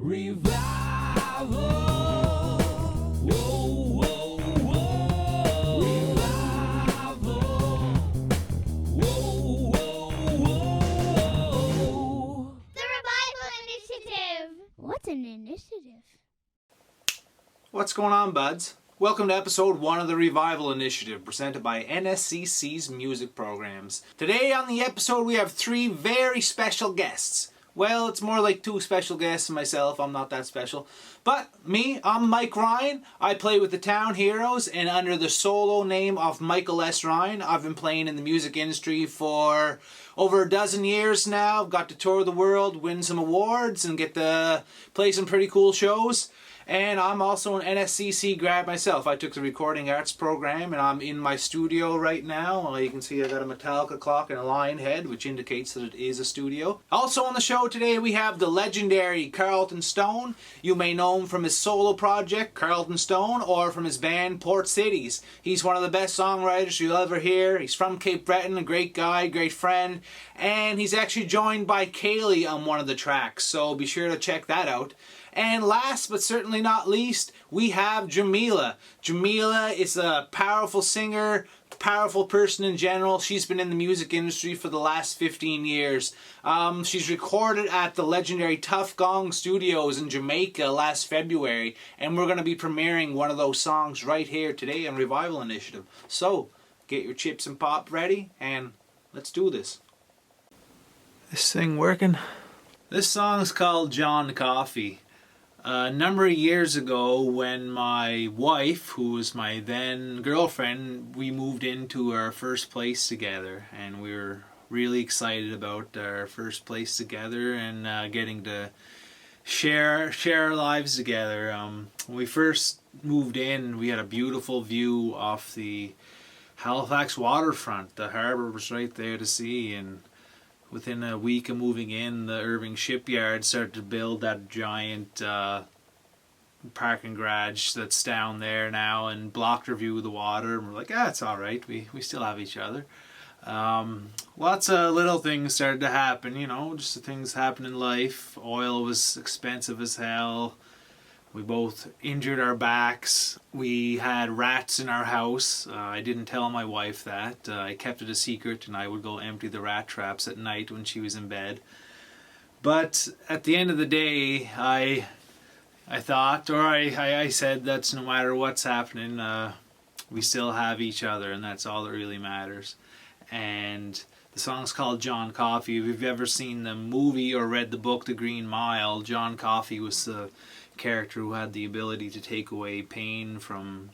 Revival. Whoa, whoa, whoa. Revival. Whoa, whoa, whoa. The Revival Initiative. What's an initiative? What's going on, buds? Welcome to episode 1 of the Revival Initiative, presented by NSCC's music programs. Today on the episode we have 3 very special guests. Well, it's more like 2 special guests and myself. I'm not that special. But me, I'm Mike Ryan. I play with the Town Heroes, and under the solo name of Michael S. Ryan, I've been playing in the music industry for over a dozen years now. I've got to tour the world, win some awards, and get to play some pretty cool shows. And I'm also an NSCC grad myself. I took the recording arts program and I'm in my studio right now. You can see I got a Metallica clock and a lion head, which indicates that it is a studio. Also on the show today we have the legendary Carleton Stone. You may know him from his solo project, Carleton Stone, or from his band, Port Cities. He's one of the best songwriters you'll ever hear. He's from Cape Breton, a great guy, great friend. And he's actually joined by Kayleigh on one of the tracks, so be sure to check that out. And last but certainly not least, we have Jah'mila. Jah'mila is a powerful singer, powerful person in general. She's been in the music industry for the last 15 years. She's recorded at the legendary Tough Gong Studios in Jamaica last February, and we're going to be premiering one of those songs right here today on Revival Initiative. So, get your chips and pop ready, and let's do this. This thing working? This song is called John Coffey. A number of years ago, when my wife, who was my then girlfriend, we moved into our first place together, and we were really excited about our first place together and getting to share our lives together. When we first moved in, we had a beautiful view off the Halifax waterfront. The harbour was right there to see, and within a week of moving in, the Irving shipyard started to build that giant parking garage that's down there now and blocked our view of the water. And we're like, it's all right. We still have each other. Lots of little things started to happen, just the things happen in life. Oil was expensive as hell. We both injured our backs. We had rats in our house. I didn't tell my wife that. I kept it a secret, and I would go empty the rat traps at night when she was in bed. But at the end of the day, I thought, or I said, that's no matter what's happening, we still have each other, and that's all that really matters. And the song's called John Coffey. If you've ever seen the movie or read the book The Green Mile, John Coffey was the character who had the ability to take away pain from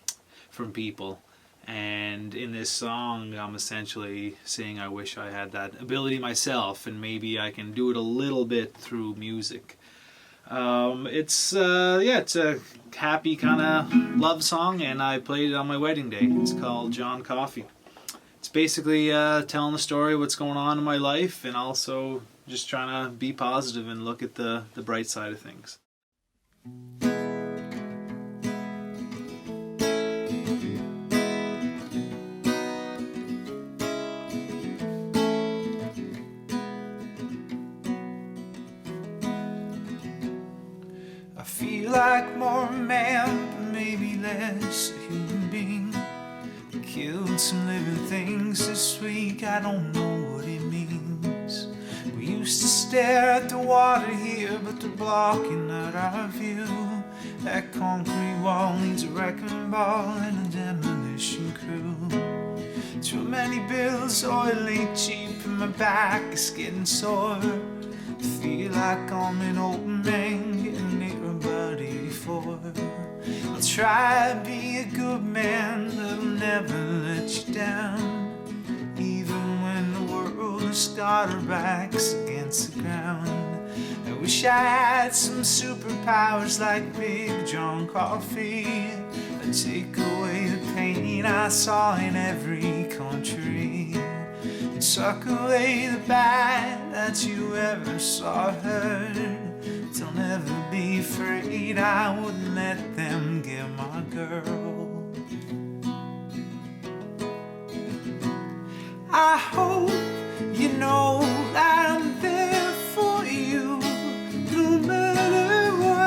people. And in this song, I'm essentially saying I wish I had that ability myself, and maybe I can do it a little bit through music. It's a happy kind of love song, and I played it on my wedding day. It's called John Coffey. It's basically telling the story of what's going on in my life, and also just trying to be positive and look at the bright side of things. I feel like more man, but maybe less a human being. Killed some living things this week, I don't know what it means. We used to stare at the water here, but they're blocking out our view. That concrete wall needs a wrecking ball and a demolition crew. Too many bills, oil ain't cheap, and my back is getting sore. I feel like I'm an old man getting near about 84. I'll try to be a good man that'll never let you down, even when the world has got our backs against the ground. I wish I had some superpowers like Big John Coffey. I'd take away the pain I saw in every country, and suck away the bad that you ever saw hurt. They'll never be afraid I wouldn't let them get my girl. I hope you know that I'm there for you, no matter what.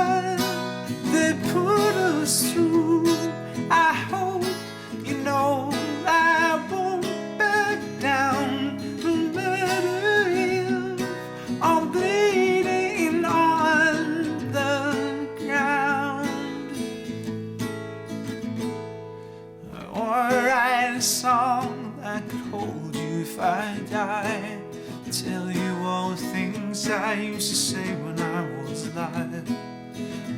things I used to say when I was alive.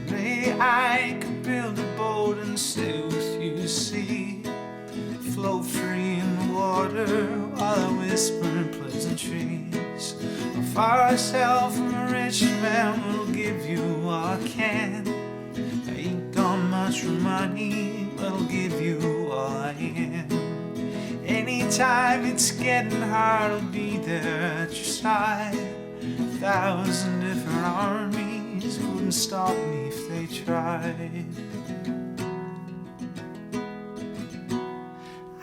Maybe I could build a boat and stay with you, see, float free in the water while I whisper pleasantries. How far ourselves from a rich man will give you all I can. I ain't got much money, but I'll give you all I am. Anytime it's getting hard, I'll be there at your side. 1,000 different armies couldn't stop me if they tried.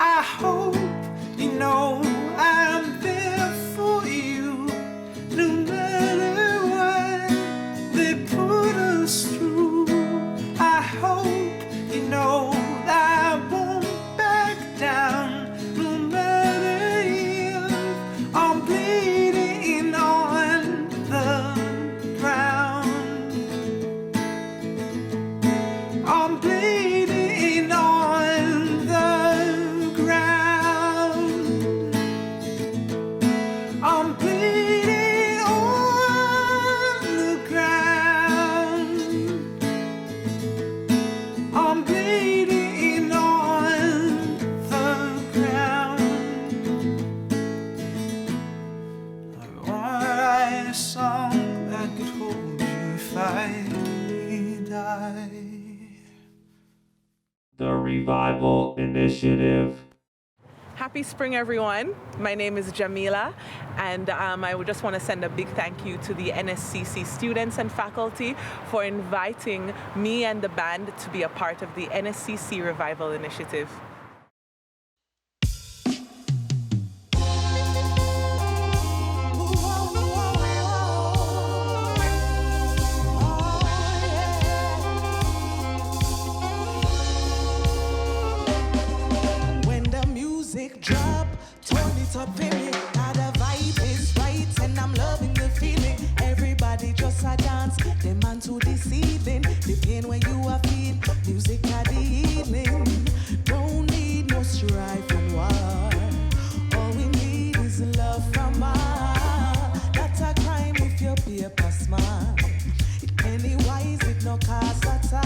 I hope you know I'm there for you, no matter what they put us through. I hope you know that I won't back down, no matter if I'm bleeding on the ground. I'm bleeding on the ground. I'm bleeding on the ground. I'm bleeding on the ground. I wanna write a song that could hold you if I die. The Revival Initiative. Happy spring, everyone. My name is Jah'mila, and I would just want to send a big thank you to the NSCC students and faculty for inviting me and the band to be a part of the NSCC Revival Initiative. When the music drop, turn it up in it. Now the vibe is right and I'm loving the feeling. Everybody just a dance, the man to the ceiling. The pain when you are feel, music are the healing. Don't need no strife and war. All we need is love from all. That's a crime if your paper smart. It penny wise, it no cost at all.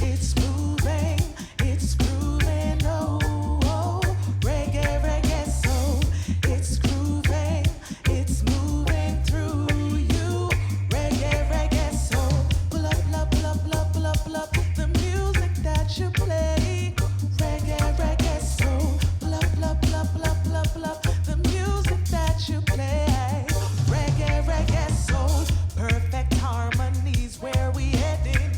It's moving, oh, oh. Reggae, reggae, soul. It's grooving, it's moving through you. Reggae, reggae, soul. Pull up, pull up, pull up, pull up, pull up, pull up. The music that you play. Reggae, reggae, soul. Pull up, pull up, pull up, pull up, pull up, pull up. The music that you play. Reggae, reggae, soul. Perfect harmonies where we heading.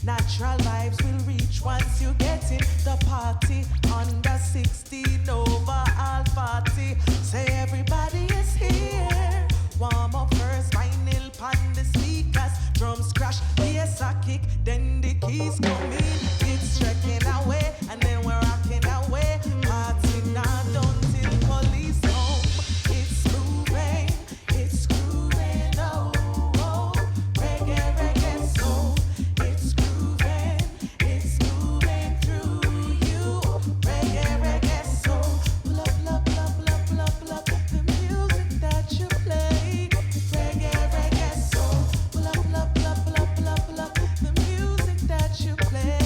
Natural vibes will reach once you get in the party. Under 16 over all 40. Say everybody is here. Warm up first, vinyl pan the speakers. Drums crash, bass a kick, then the keys come in. It's trekking away, and then we're rocking away. Party not done till police come. It's moving, it's grooving, oh, oh. Reggae, reggae, soul. It's grooving, it's moving through you. Reggae, reggae, soul. Pull up, pull up, pull up, pull up, pull up, pull up. The music that you play. Reggae, reggae, soul. Pull up, pull up, pull up, pull up, pull up, pull up. The music that you play.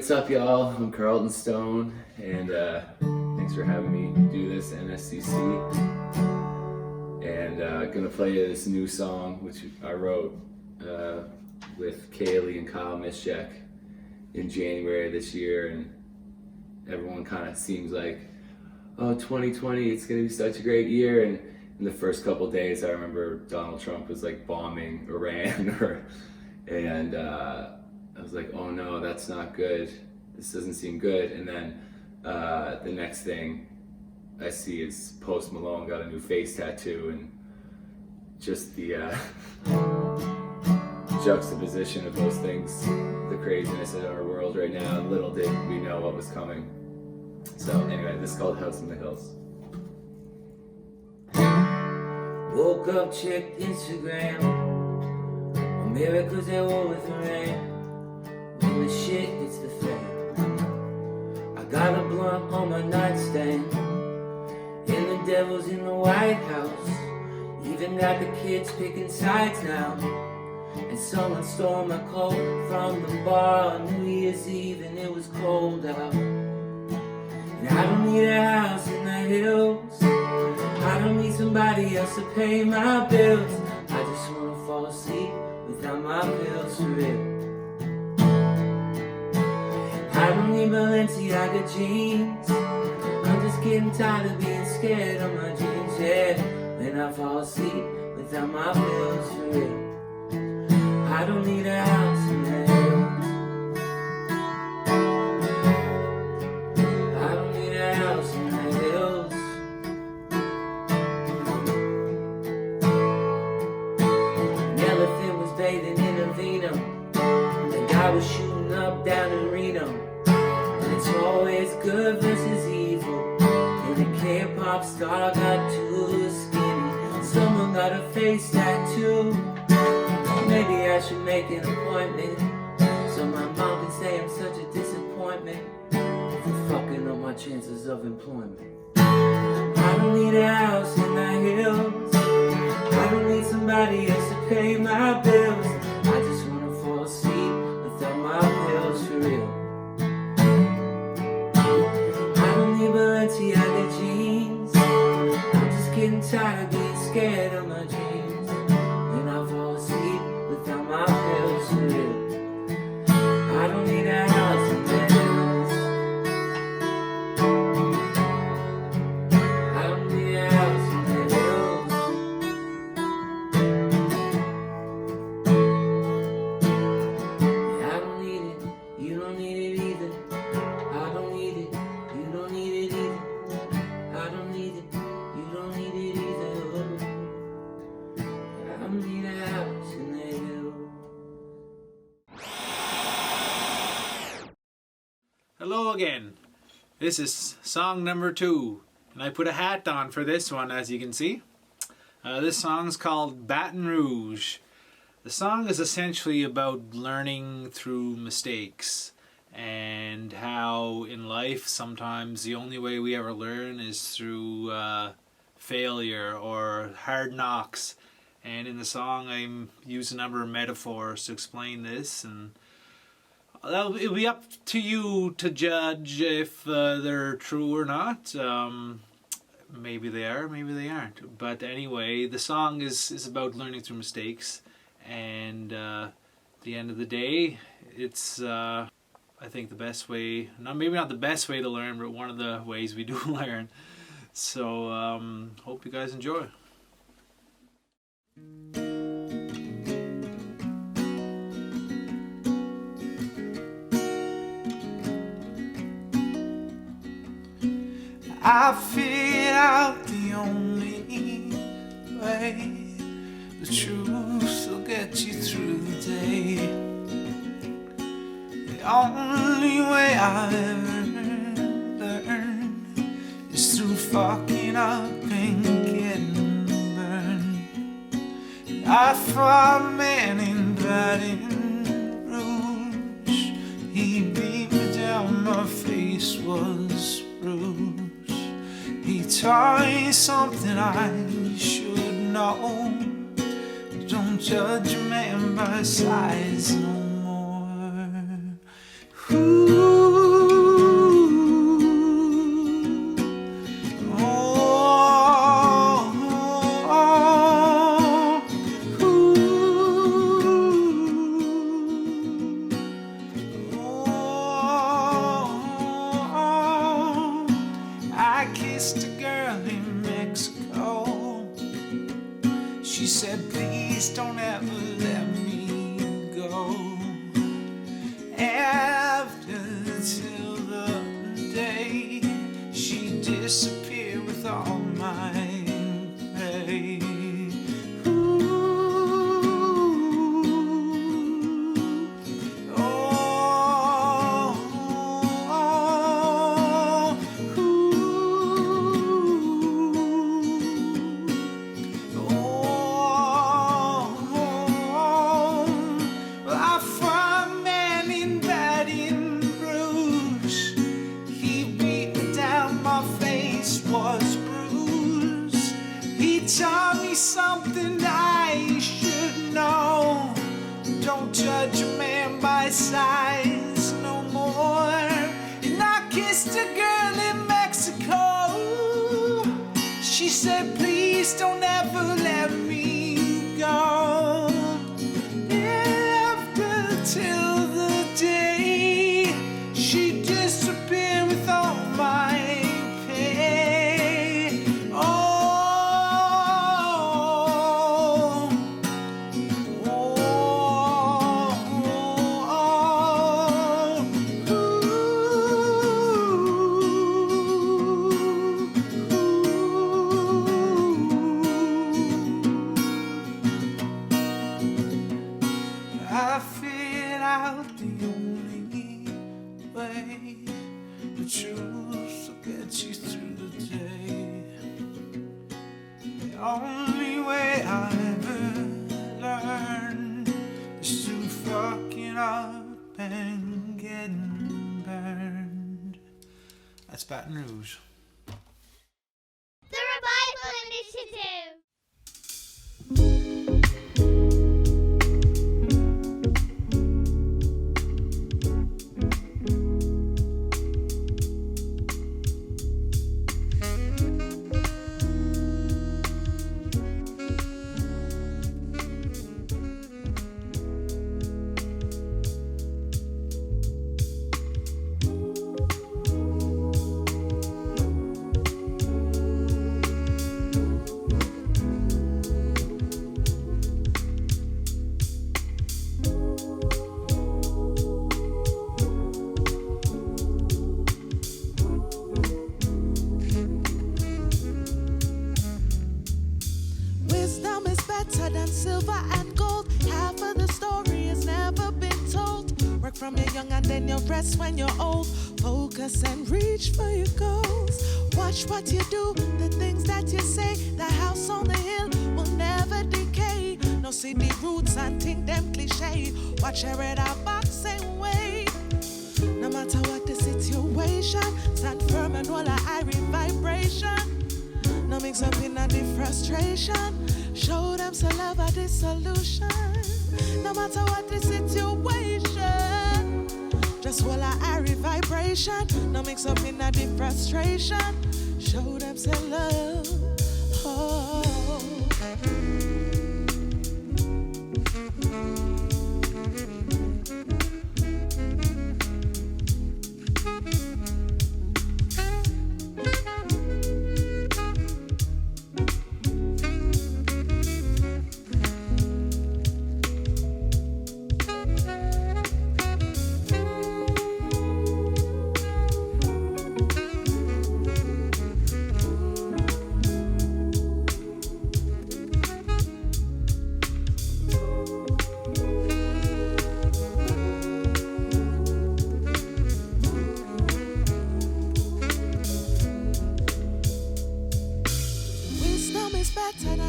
What's up, y'all? I'm Carleton Stone, and thanks for having me do this, NSCC. And gonna play you this new song, which I wrote with Kayleigh and Kayleigh in January this year, and everyone kind of seems like, oh, 2020, it's gonna be such a great year. And in the first couple days, I remember Donald Trump was like bombing Iran, and I was like, oh no, that's not good. This doesn't seem good. And then the next thing I see is Post Malone got a new face tattoo, and just the juxtaposition of those things, the craziness in our world right now. Little did we know what was coming. So anyway, this is called House in the Hills. Woke up, checked Instagram. America's at war with Iran. When the shit hits the fan, I got a blunt on my nightstand, and the devil's in the White House. Even got the kids picking sides now. And someone stole my coat from the bar on New Year's Eve, and it was cold out. And I don't need a house in the hills. I don't need somebody else to pay my bills. I just wanna fall asleep without my pills, for real. I don't need Balenciaga jeans. I'm just getting tired of being scared of my jeans, yeah. When I fall asleep without my pills, for real. I don't need a house in the hills. I don't need a house in the hills. An elephant was bathing in a vino. The guy was shooting up down in Reno. And it's always good versus evil. And a K-pop star got too skinny. Someone got a face tattoo. Maybe I should make an appointment, so my mom can say I'm such a disappointment for fucking up my chances of employment. I don't need a house in the hills. I don't need somebody else to pay my bills. I just wanna fall asleep without my pills, for real. I don't need Balenciaga jeans. I'm just getting tired of being scared of my dreams. When I fall asleep without my pills, for real. I don't need a house in the hills. I don't need a house in the hills. Yeah, I don't need it, you don't need it either. I don't need it, you don't need it either. I don't need it, you don't need it either. I don't need a house in the hills. Hello again. This is song number 2, and I put a hat on for this one, as you can see. This song's called Baton Rouge. The song is essentially about learning through mistakes, and how in life sometimes the only way we ever learn is through failure or hard knocks. And in the song I use a number of metaphors to explain this, and it'll be up to you to judge if they're true or not. Maybe they are, maybe they aren't. But anyway, the song is about learning through mistakes, and at the end of the day, it's I think the best way, maybe not the best way to learn, but one of the ways we do learn. So hope you guys enjoy. I figured out the only way. The truth will get you through the day. The only way I've ever learned is through fucking up and getting burned. I fought a man in Baton Rouge. He beat me down, my face was bruised. He taught me something I should know. Don't judge a man by his size no more. Ooh. kissed a girl in Mexico. She said, please don't ever let me go. After till the day she disappeared with all my pay. Taught me something I should know. Don't judge a man by size no more. And I kissed a girl in Mexico. She said, please don't ever let me go. After till the day she disappeared with all my pay. I figured out the only way the truth will get you through the day. The only way I ever learned is through fucking up and getting burned. That's Baton Rouge. The Revival Initiative. Silver and gold, half of the story has never been told. Work from you're young and then you rest when you're old. Focus and reach for your goals. Watch what you do, the things that you say. The house on the hill will never decay. No see the roots and think them cliche. Watch her at our box same way. No matter what the situation, stand firm and roll a iron vibration. No mix up in the frustration. Show them some love at this solution. No matter what the situation, just hold a airy vibration. No mix up in the frustration. Show them some love. Oh.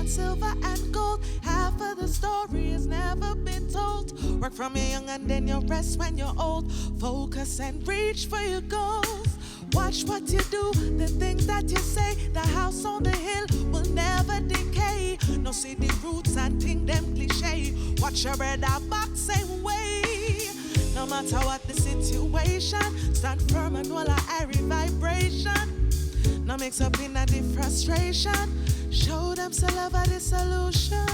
Silver and gold, half of the story has never been told. Work from you're young and then you rest when you're old. Focus and reach for your goals. Watch what you do, the things that you say. The house on the hill will never decay. No see the roots and think them cliche. Watch your red back same way. No matter what the situation, stand firm and roll a airy vibration. No mix up in the frustration. Show them some love at the solution.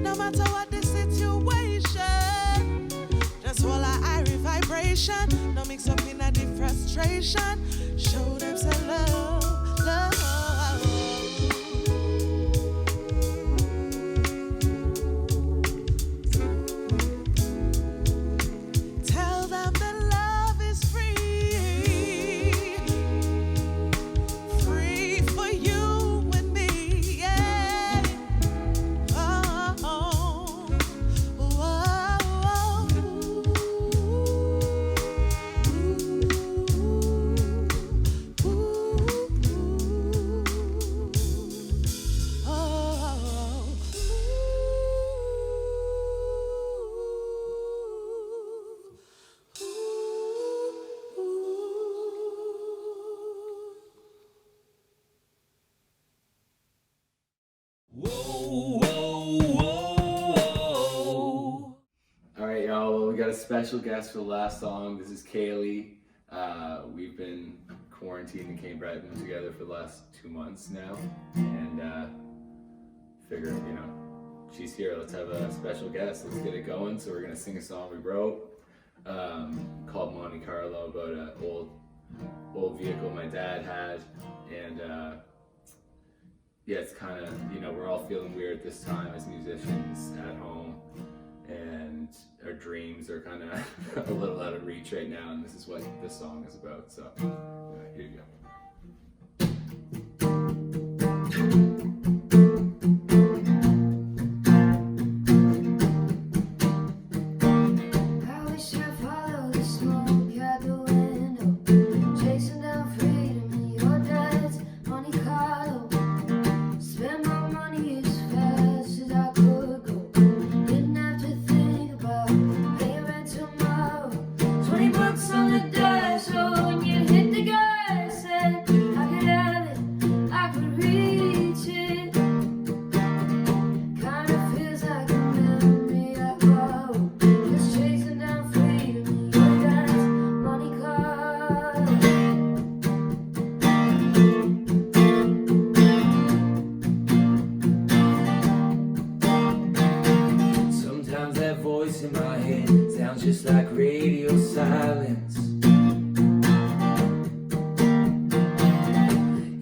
No matter what the situation, just hold a airy vibration. No mix up in the frustration. Show them some love, love. special guest for the last song. This is Kayleigh. We've been quarantined in Cape Breton together for the last 2 months now, and figured, you know, she's here. Let's have a special guest. Let's get it going. So we're gonna sing a song we wrote called Monte Carlo, about an old vehicle my dad had, and yeah, it's kind of, you know, we're all feeling weird this time as musicians at home, and our dreams are kind of a little out of reach right now, and this is what this song is about. So here you go. In my head sounds just like radio silence.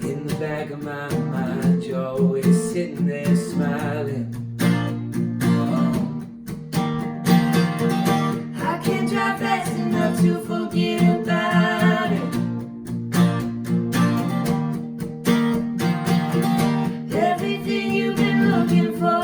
In the back of my mind, you're always sitting there smiling. I can't drive fast enough to forget about it. Everything you've been looking for,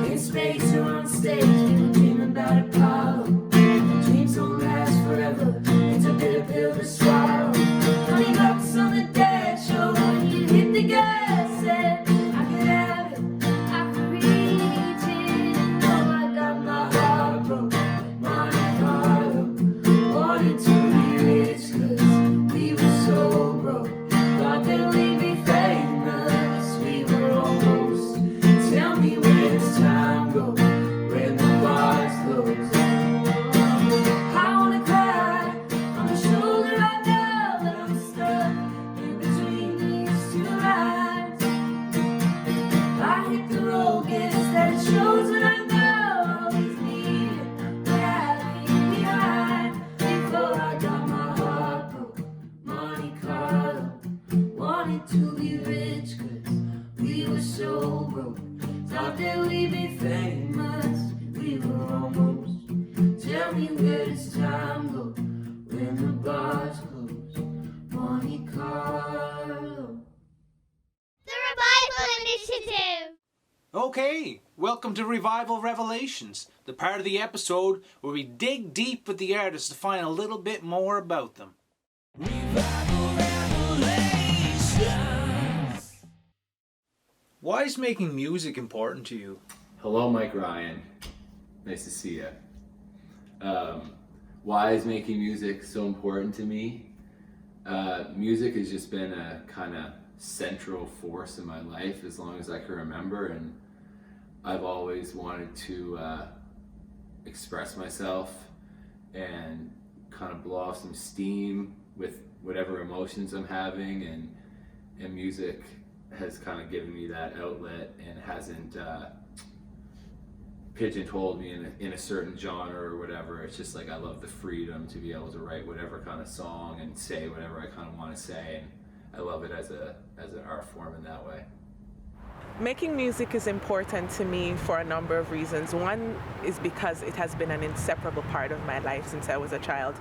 in space or on stage, people dream about Apollo. Dreams don't last forever, it's a bitter pill to swallow. $20 on the dash, oh, when you hit the gas, and I could have it, I could reach it. Oh, I got my heart broke, Monte Carlo. Wanted to be rich, 'cause we were so broke. Thought that we'd be famous, we were almost. Tell me where does time go when the bars close? I wanna cry on the shoulder right now, but I'm stuck in between these two lives. I hit the road, guess that it shows what I know. Always needed what I leave behind. Before I got my heart broke, Monte Carlo. Wanted to be rich, 'cause we were so broke. Thought that we'd be famous, we were almost. Tell me where does time go when the bars close? Monte Carlo. The Revival Initiative! Okay, welcome to Revival Revelations, the part of the episode where we dig deep with the artists to find a little bit more about them. Revival Revelations! Why is making music important to you? Hello, Mike Ryan. Nice to see you. Why is making music so important to me? Music has just been a kind of central force in my life as long as I can remember, and I've always wanted to express myself and kind of blow off some steam with whatever emotions I'm having, and music has kind of given me that outlet and hasn't pigeonholed me in a certain genre or whatever. It's just like I love the freedom to be able to write whatever kind of song and say whatever I kind of want to say, and I love it as an art form in that way. Making music is important to me for a number of reasons. One is because it has been an inseparable part of my life since I was a child.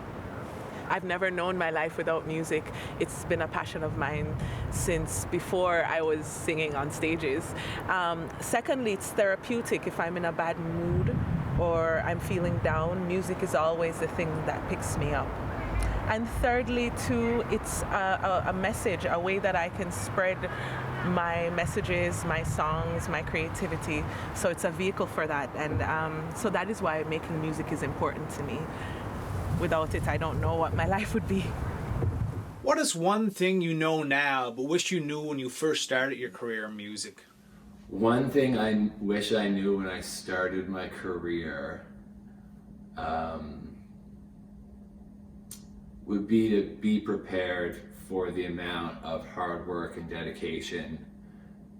I've never known my life without music. It's been a passion of mine since before I was singing on stages. Secondly, it's therapeutic. If I'm in a bad mood or I'm feeling down, music is always the thing that picks me up. And thirdly, too, it's a message, a way that I can spread my messages, my songs, my creativity. So it's a vehicle for that. And so that is why making music is important to me. Without it, I don't know what my life would be. What is one thing you know now but wish you knew when you first started your career in music? One thing I wish I knew when I started my career would be to be prepared for the amount of hard work and dedication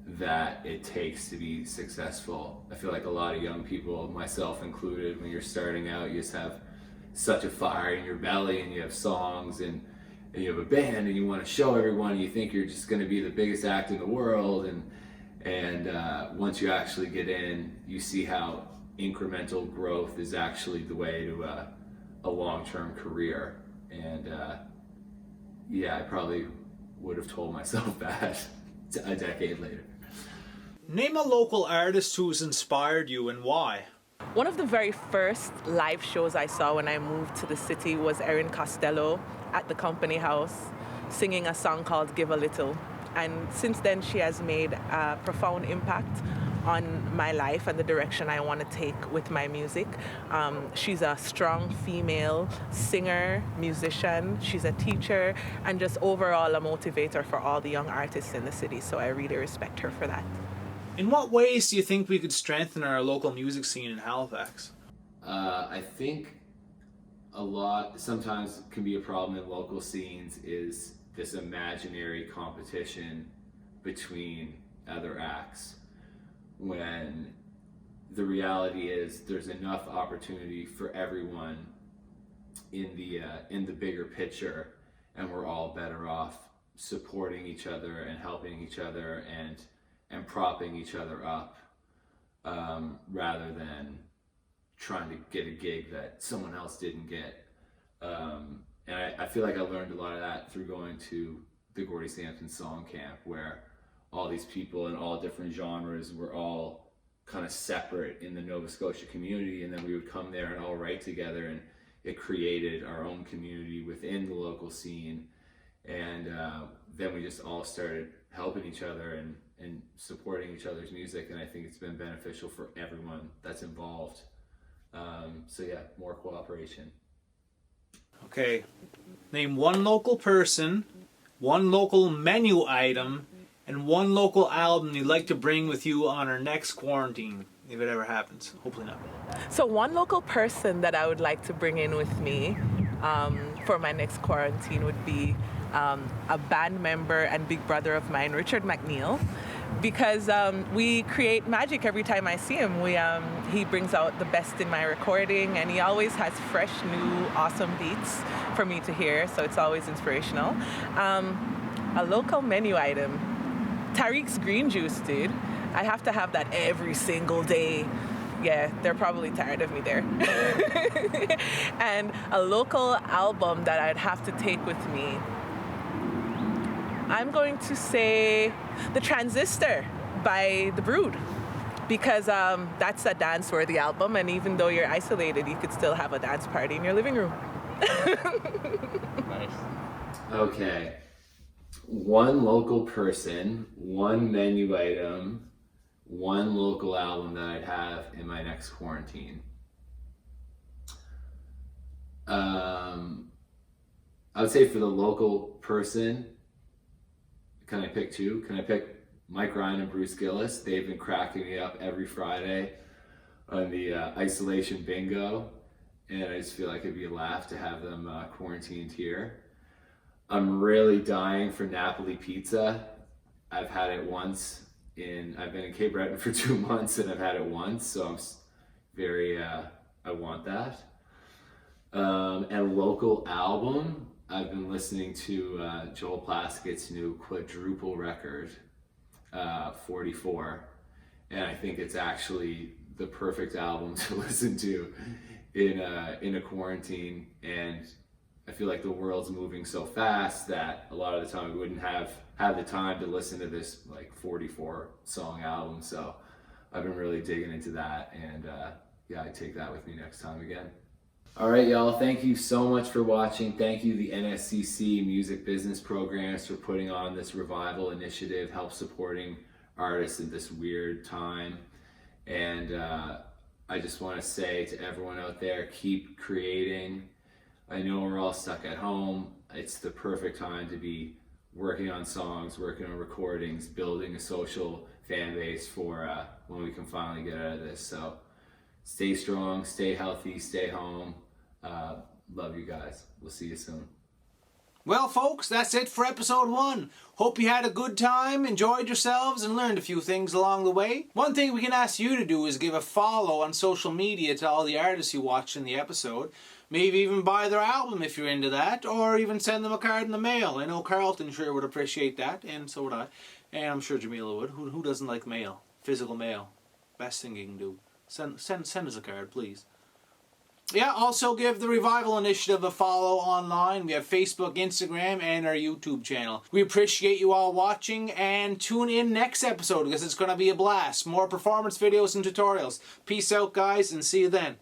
that it takes to be successful. I feel like a lot of young people, myself included, when you're starting out, you just have such a fire in your belly, and you have songs, and you have a band, and you want to show everyone, you think you're just going to be the biggest act in the world, and once you actually get in, you see how incremental growth is actually the way to a long-term career. And yeah, I probably would have told myself that a decade later. Name a local artist who's inspired you and why. One of the very first live shows I saw when I moved to the city was Erin Costello at the Company House singing a song called Give a Little. And since then, she has made a profound impact on my life and the direction I want to take with my music. She's a strong female singer, musician, she's a teacher, and just overall a motivator for all the young artists in the city. So I really respect her for that. In what ways do you think we could strengthen our local music scene in Halifax? I think sometimes can be a problem in local scenes is this imaginary competition between other acts, when the reality is there's enough opportunity for everyone in the bigger picture, and we're all better off supporting each other and helping each other and propping each other up, rather than trying to get a gig that someone else didn't get. And I feel like I learned a lot of that through going to the Gordie Sampson Song Camp, where all these people in all different genres were all kind of separate in the Nova Scotia community, and then we would come there and all write together, and it created our own community within the local scene. And then we just all started helping each other and supporting each other's music, and I think it's been beneficial for everyone that's involved. So yeah, more cooperation. Okay, name one local person, one local menu item, and one local album you'd like to bring with you on our next quarantine, if it ever happens. Hopefully not. So one local person that I would like to bring in with me for my next quarantine would be a band member and big brother of mine, Richard McNeil, because we create magic every time I see him. He brings out the best in my recording, and he always has fresh, new, awesome beats for me to hear, so it's always inspirational. A local menu item, Tariq's green juice, dude. I have to have that every single day. Yeah, they're probably tired of me there. And a local album that I'd have to take with me, I'm going to say The Transistor by The Brood, because that's a dance-worthy album, and even though you're isolated, you could still have a dance party in your living room. Nice. Okay. One local person, one menu item, one local album that I'd have in my next quarantine. I would say for the local person, can I pick two? Can I pick Mike Ryan and Bruce Gillis? They've been cracking me up every Friday on the isolation bingo, and I just feel like it'd be a laugh to have them quarantined here. I'm really dying for Napoli pizza. I've had it once I've been in Cape Breton for 2 months, and I've had it once, so I'm very, I want that. And local album, I've been listening to Joel Plaskett's new quadruple record, 44, and I think it's actually the perfect album to listen to in a quarantine. And I feel like the world's moving so fast that a lot of the time we wouldn't have the time to listen to this like 44 song album. So I've been really digging into that, and yeah, I take that with me next time again. All right, y'all, thank you so much for watching. Thank you, the NSCC Music Business Programs, for putting on this revival initiative, help supporting artists at this weird time. And I just want to say to everyone out there, keep creating. I know we're all stuck at home. It's the perfect time to be working on songs, working on recordings, building a social fan base for when we can finally get out of this. So stay strong, stay healthy, stay home. Love you guys. We'll see you soon. Well, folks, that's it for episode 1. Hope you had a good time, enjoyed yourselves, and learned a few things along the way. One thing we can ask you to do is give a follow on social media to all the artists you watched in the episode. Maybe even buy their album if you're into that, or even send them a card in the mail. I know Carleton sure would appreciate that, and so would I. And I'm sure Jah'mila would. Who doesn't like mail? Physical mail. Best thing you can do. Send us a card, please. Yeah, also give the Revival Initiative a follow online. We have Facebook, Instagram, and our YouTube channel. We appreciate you all watching, and tune in next episode because it's going to be a blast. More performance videos and tutorials. Peace out, guys, and see you then.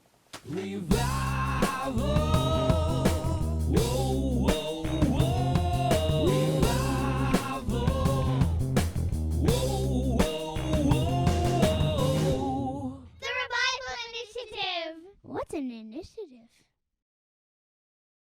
Revival.